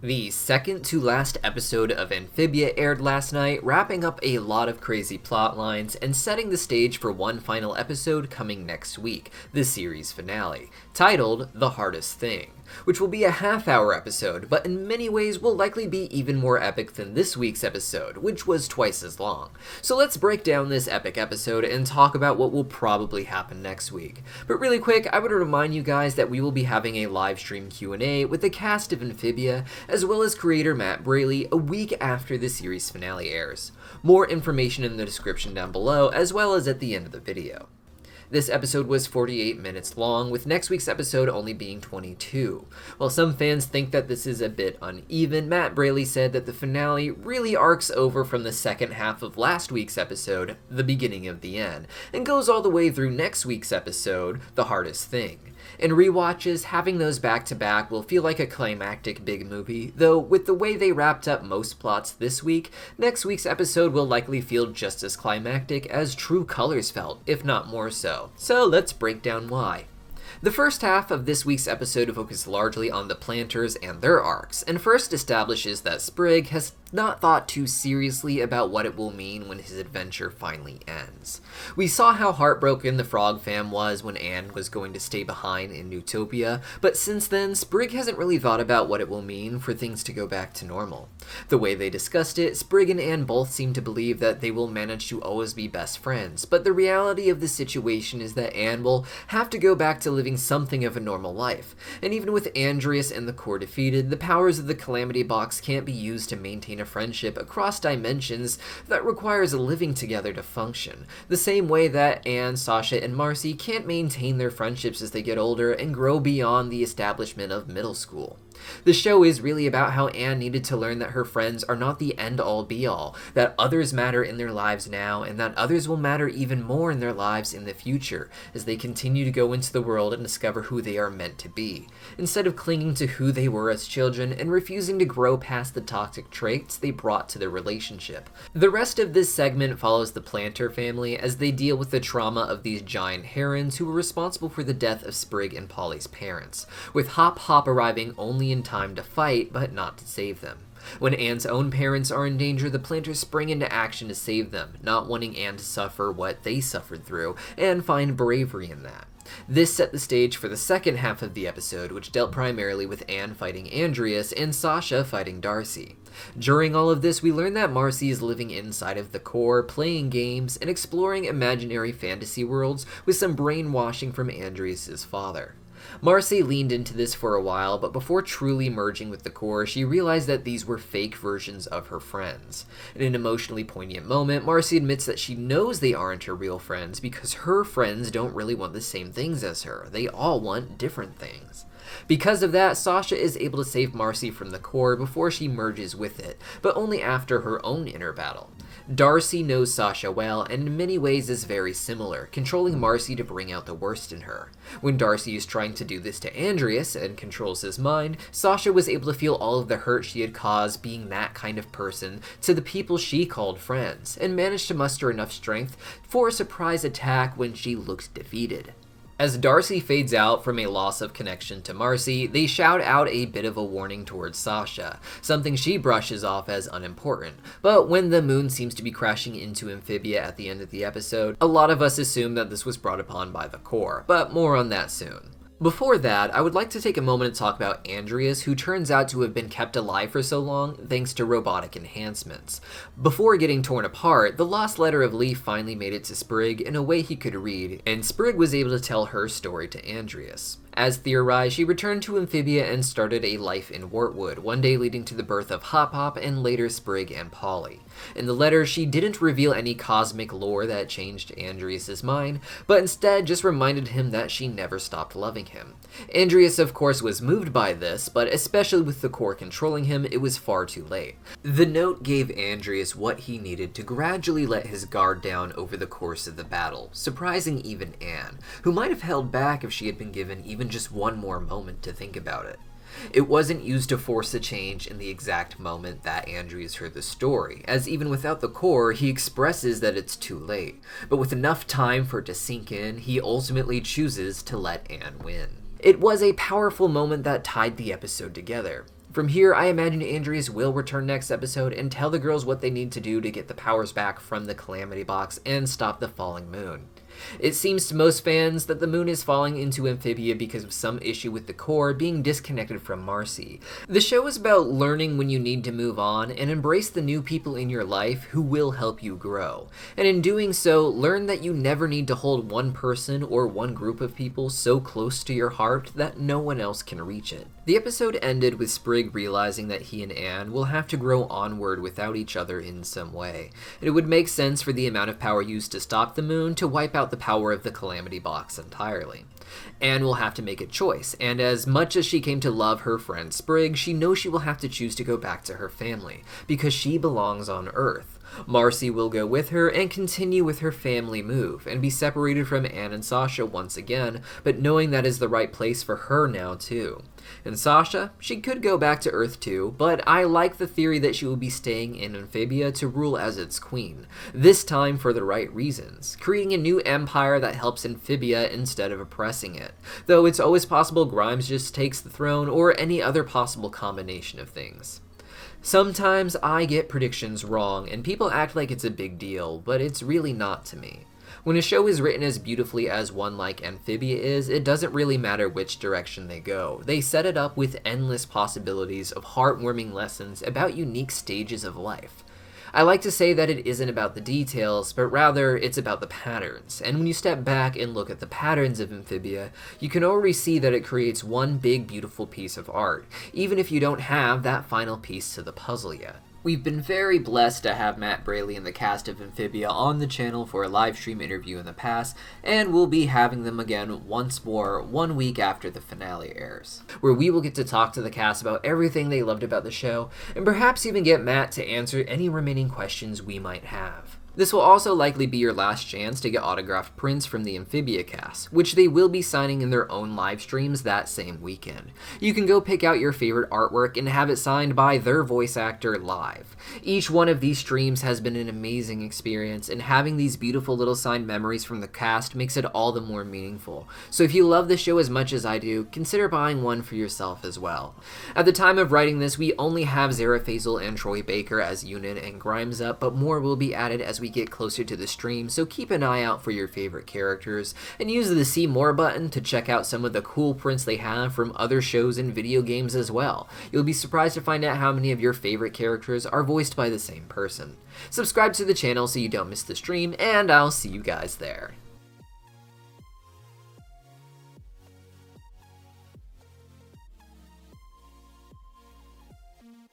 The second to last episode of Amphibia aired last night, wrapping up a lot of crazy plot lines and setting the stage for one final episode coming next week, the series finale, titled The Hardest Thing, which will be a half-hour episode, but in many ways will likely be even more epic than this week's episode, which was twice as long. So let's break down this epic episode and talk about what will probably happen next week. But really quick, I would remind you guys that we will be having a live stream Q&A with the cast of Amphibia, as well as creator Matt Braley, a week after the series finale airs. More information in the description down below, as well as at the end of the video. This episode was 48 minutes long, with next week's episode only being 22. While some fans think that this is a bit uneven, Matt Braley said that the finale really arcs over from the second half of last week's episode, the beginning of the end, and goes all the way through next week's episode, The Hardest Thing. In rewatches, having those back-to-back will feel like a climactic big movie, though with the way they wrapped up most plots this week, next week's episode will likely feel just as climactic as True Colors felt, if not more so. So let's break down why. The first half of this week's episode focuses largely on the planters and their arcs, and first establishes that Sprig has not thought too seriously about what it will mean when his adventure finally ends. We saw how heartbroken the Frog fam was when Anne was going to stay behind in Newtopia, but since then, Sprig hasn't really thought about what it will mean for things to go back to normal. The way they discussed it, Sprig and Anne both seem to believe that they will manage to always be best friends, but the reality of the situation is that Anne will have to go back to living something of a normal life, and even with Andreas and the core defeated, the powers of the Calamity Box can't be used to maintain a friendship across dimensions that requires living together to function, the same way that Anne, Sasha, and Marcy can't maintain their friendships as they get older and grow beyond the establishment of middle school. The show is really about how Anne needed to learn that her friends are not the end-all be-all, that others matter in their lives now, and that others will matter even more in their lives in the future, as they continue to go into the world and discover who they are meant to be, instead of clinging to who they were as children and refusing to grow past the toxic traits they brought to their relationship. The rest of this segment follows the Planter family as they deal with the trauma of these giant herons who were responsible for the death of Sprig and Polly's parents, with Hop Hop arriving only in time to fight, but not to save them. When Anne's own parents are in danger, the planters spring into action to save them, not wanting Anne to suffer what they suffered through, and find bravery in that. This set the stage for the second half of the episode, which dealt primarily with Anne fighting Andreas and Sasha fighting Darcy. During all of this, we learn that Marcy is living inside of the core, playing games, and exploring imaginary fantasy worlds with some brainwashing from Andreas' father. Marcy leaned into this for a while, but before truly merging with the core, she realized that these were fake versions of her friends. In an emotionally poignant moment, Marcy admits that she knows they aren't her real friends because her friends don't really want the same things as her. They all want different things. Because of that, Sasha is able to save Marcy from the core before she merges with it, but only after her own inner battle. Darcy knows Sasha well, and in many ways is very similar, controlling Marcy to bring out the worst in her. When Darcy is trying to do this to Andreas and controls his mind, Sasha was able to feel all of the hurt she had caused being that kind of person to the people she called friends, and managed to muster enough strength for a surprise attack when she looked defeated. As Darcy fades out from a loss of connection to Marcy, they shout out a bit of a warning towards Sasha, something she brushes off as unimportant. But when the moon seems to be crashing into Amphibia at the end of the episode, a lot of us assume that this was brought upon by the core, but more on that soon. Before that, I would like to take a moment to talk about Andreas, who turns out to have been kept alive for so long thanks to robotic enhancements. Before getting torn apart, the lost letter of Leaf finally made it to Sprig in a way he could read, and Sprig was able to tell her story to Andreas. As theorized, she returned to Amphibia and started a life in Wartwood, one day leading to the birth of Hop Hop and later Sprig and Polly. In the letter, she didn't reveal any cosmic lore that changed Andreas' mind, but instead just reminded him that she never stopped loving him. Andreas, of course, was moved by this, but especially with the core controlling him, it was far too late. The note gave Andreas what he needed to gradually let his guard down over the course of the battle, surprising even Anne, who might have held back if she had been given even just one more moment to think about it. It wasn't used to force a change in the exact moment that Andreas heard the story, as even without the core, he expresses that it's too late. But with enough time for it to sink in, he ultimately chooses to let Anne win. It was a powerful moment that tied the episode together. From here, I imagine Andreas will return next episode and tell the girls what they need to do to get the powers back from the Calamity Box and stop the falling moon. It seems to most fans that the moon is falling into Amphibia because of some issue with the core being disconnected from Marcy. The show is about learning when you need to move on and embrace the new people in your life who will help you grow. And in doing so, learn that you never need to hold one person or one group of people so close to your heart that no one else can reach it. The episode ended with Sprig realizing that he and Anne will have to grow onward without each other in some way. It would make sense for the amount of power used to stop the moon to wipe out the power of the Calamity Box entirely. Anne will have to make a choice, and as much as she came to love her friend Sprig, she knows she will have to choose to go back to her family, because she belongs on Earth. Marcy will go with her and continue with her family move, and be separated from Anne and Sasha once again, but knowing that is the right place for her now too. And Sasha, she could go back to Earth too, but I like the theory that she will be staying in Amphibia to rule as its queen, this time for the right reasons, creating a new empire that helps Amphibia instead of oppressing it, though it's always possible Grimes just takes the throne or any other possible combination of things. Sometimes I get predictions wrong and people act like it's a big deal, but it's really not to me. When a show is written as beautifully as one like Amphibia is, it doesn't really matter which direction they go. They set it up with endless possibilities of heartwarming lessons about unique stages of life. I like to say that it isn't about the details, but rather it's about the patterns, and when you step back and look at the patterns of Amphibia, you can already see that it creates one big beautiful piece of art, even if you don't have that final piece to the puzzle yet. We've been very blessed to have Matt Braley and the cast of Amphibia on the channel for a live stream interview in the past, and we'll be having them again once more 1 week after the finale airs, where we will get to talk to the cast about everything they loved about the show, and perhaps even get Matt to answer any remaining questions we might have. This will also likely be your last chance to get autographed prints from the Amphibia cast, which they will be signing in their own live streams that same weekend. You can go pick out your favorite artwork and have it signed by their voice actor live. Each one of these streams has been an amazing experience, and having these beautiful little signed memories from the cast makes it all the more meaningful. So if you love the show as much as I do, consider buying one for yourself as well. At the time of writing this, we only have Zara Faisal and Troy Baker as Yunin and Grimes up, but more will be added as we get closer to the stream, so keep an eye out for your favorite characters, and use the See More button to check out some of the cool prints they have from other shows and video games as well. You'll be surprised to find out how many of your favorite characters are voiced by the same person. Subscribe to the channel so you don't miss the stream, and I'll see you guys there.